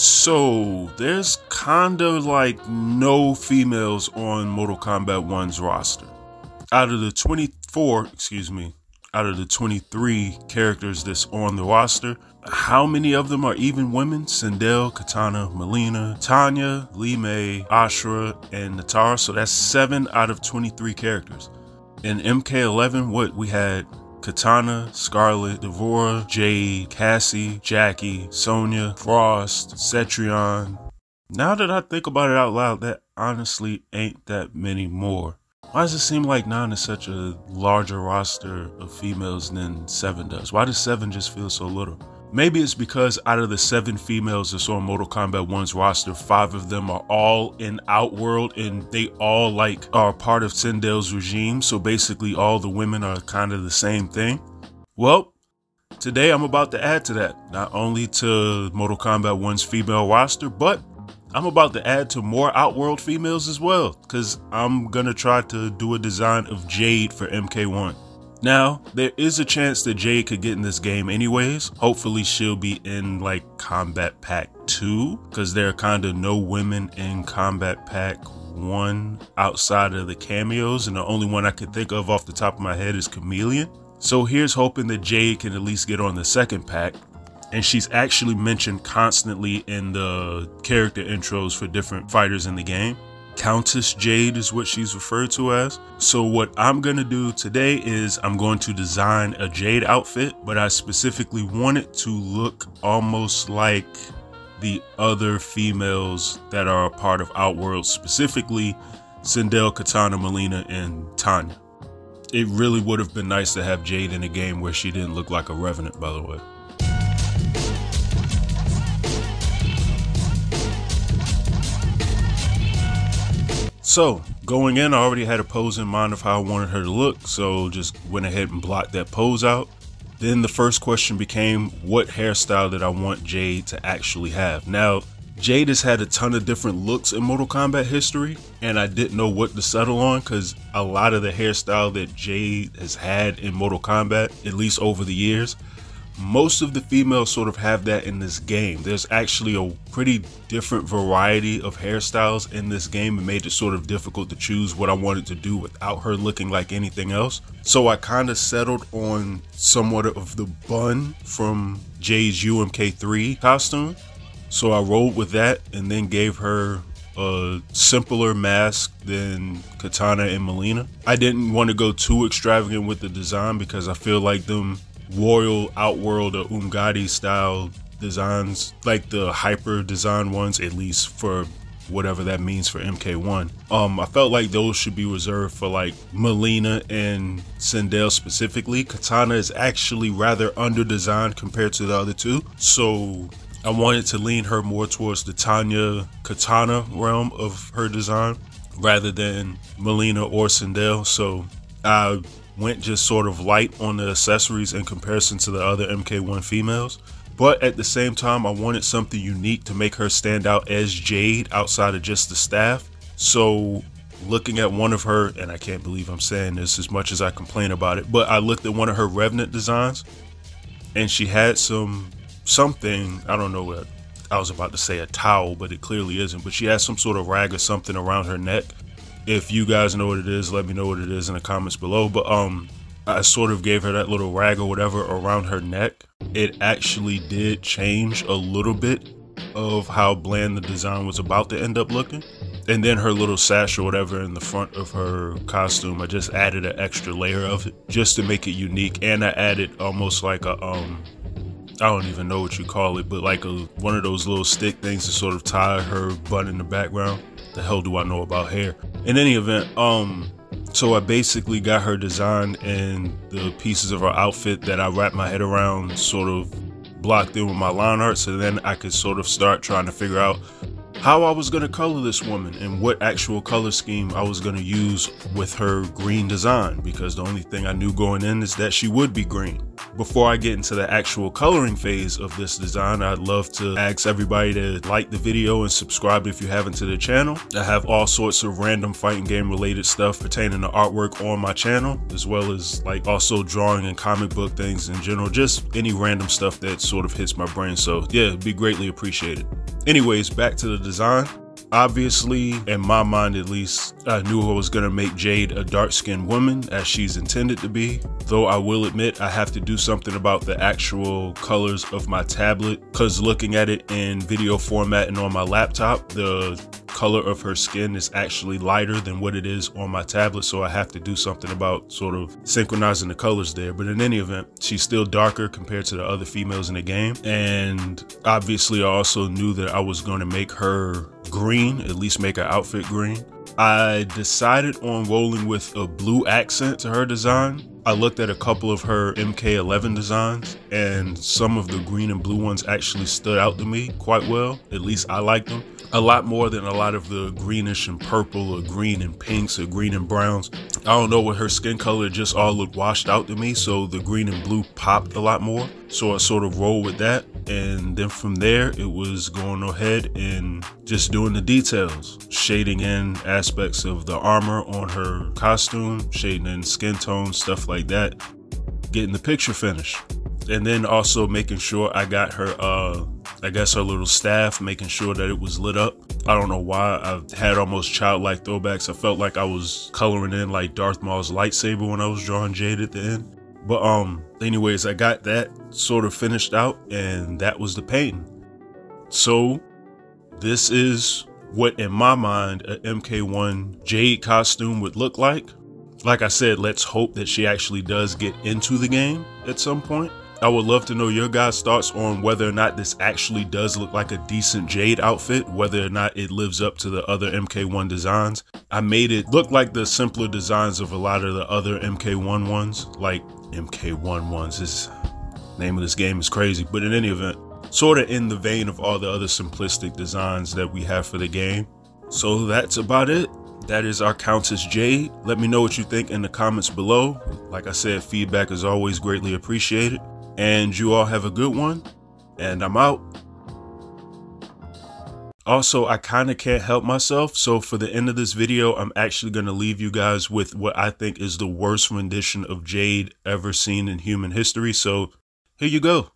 So there's kinda like no females on Mortal Kombat 1's roster. Out of the 23 characters that's on the roster, how many of them are even women? Sindel, Kitana, Mileena, Tanya, Li Mei, Ashura, and Natara. So that's 7 out of 23 characters. In MK11, we had Kitana, Scarlet, Devora, Jade, Cassie, Jackie, Sonya, Frost, Cetrion. Now that I think about it out loud, that honestly ain't that many more. Why does it seem like 9 is such a larger roster of females than 7 does? Why does 7 just feel so little? Maybe it's because out of the 7 females that's on Mortal Kombat 1's roster, 5 of them are all in Outworld and they all are part of Sindel's regime. So basically all the women are kind of the same thing. Well, today I'm about to add to that, not only to Mortal Kombat 1's female roster, but I'm about to add to more Outworld females as well, because I'm gonna try to do a design of Jade for MK1. Now, there is a chance that Jade could get in this game anyways. Hopefully she'll be in Combat Pack 2, because there are kind of no women in Combat Pack 1 outside of the cameos, and the only one I can think of off the top of my head is Chameleon. So here's hoping that Jade can at least get on the second pack. And she's actually mentioned constantly in the character intros for different fighters in the game. Countess Jade is what she's referred to as. So what I'm gonna do today is I'm going to design a Jade outfit, but I specifically want it to look almost like the other females that are a part of Outworld, specifically Sindel, Kitana, Mileena, and Tanya. It really would have been nice to have Jade in a game where she didn't look like a Revenant, by the way. So, going in, I already had a pose in mind of how I wanted her to look, so just went ahead and blocked that pose out. Then the first question became, what hairstyle did I want Jade to actually have? Now, Jade has had a ton of different looks in Mortal Kombat history, and I didn't know what to settle on because a lot of the hairstyle that Jade has had in Mortal Kombat, at least over the years, most of the females sort of have that in this game. There's actually a pretty different variety of hairstyles in this game. It made it sort of difficult to choose what I wanted to do without her looking like anything else. So I kind of settled on somewhat of the bun from Jade's UMK3 costume. So I rolled with that and then gave her a simpler mask than Kitana and Mileena. I didn't want to go too extravagant with the design because I feel like them Royal Outworld or Umgadi style designs, like the hyper design ones, at least for whatever that means for MK1, I felt like those should be reserved for Mileena and Sindel specifically. Kitana is actually rather under designed compared to the other two, so I wanted to lean her more towards the Tanya Kitana realm of her design rather than Mileena or Sindel. So I went just sort of light on the accessories in comparison to the other MK1 females. But at the same time, I wanted something unique to make her stand out as Jade outside of just the staff. So looking at one of her, and I can't believe I'm saying this as much as I complain about it, but I looked at one of her Revenant designs and she had something, I don't know what, I was about to say a towel, but it clearly isn't, but she has some sort of rag or something around her neck. If you guys know what it is, let me know what it is in the comments below. But I sort of gave her that little rag or whatever around her neck. It actually did change a little bit of how bland the design was about to end up looking. And then her little sash or whatever in the front of her costume, I just added an extra layer of it just to make it unique. And I added almost like a I don't even know what you call it, but one of those little stick things to sort of tie her bun in the background. The hell do I know about hair? In any event, so I basically got her design and the pieces of her outfit that I wrapped my head around sort of blocked in with my line art, so then I could sort of start trying to figure out how I was going to color this woman and what actual color scheme I was going to use with her green design, because the only thing I knew going in is that she would be green. Before I get into the actual coloring phase of this design, I'd love to ask everybody to like the video and subscribe if you haven't to the channel. I have all sorts of random fighting game related stuff pertaining to artwork on my channel, as well as also drawing and comic book things in general, just any random stuff that sort of hits my brain. So yeah, it'd be greatly appreciated. Anyways, back to the design. Obviously, in my mind at least, I knew I was gonna make Jade a dark-skinned woman as she's intended to be. Though I will admit I have to do something about the actual colors of my tablet, because looking at it in video format and on my laptop, the color of her skin is actually lighter than what it is on my tablet, so I have to do something about sort of synchronizing the colors there. But in any event, she's still darker compared to the other females in the game, and obviously I also knew that I was going to make her green, at least make her outfit green. I decided on rolling with a blue accent to her design. I looked at a couple of her MK11 designs, and some of the green and blue ones actually stood out to me quite well. At least I liked them a lot more than a lot of the greenish and purple or green and pinks or green and browns. I don't know, with her skin color just all looked washed out to me, so the green and blue popped a lot more. So I sort of rolled with that, and then from there it was going ahead and just doing the details, shading in aspects of the armor on her costume, shading in skin tone, stuff like that, getting the picture finished. And then also making sure I got her, I guess her little staff, making sure that it was lit up. I don't know why, I had almost childlike throwbacks. I felt like I was coloring in like Darth Maul's lightsaber when I was drawing Jade at the end. But anyways, I got that sort of finished out, and that was the painting. So this is what in my mind a MK1 Jade costume would look like. Like I said, let's hope that she actually does get into the game at some point. I would love to know your guys' thoughts on whether or not this actually does look like a decent Jade outfit, whether or not it lives up to the other MK1 designs. I made it look like the simpler designs of a lot of the other MK1 ones, like MK1 ones. This name of this game is crazy, but in any event, sort of in the vein of all the other simplistic designs that we have for the game. So that's about it. That is our Countess Jade. Let me know what you think in the comments below. Like I said, feedback is always greatly appreciated. And you all have a good one, and I'm out. Also, I kind of can't help myself, so for the end of this video, I'm actually going to leave you guys with what I think is the worst rendition of Jade ever seen in human history. So here you go.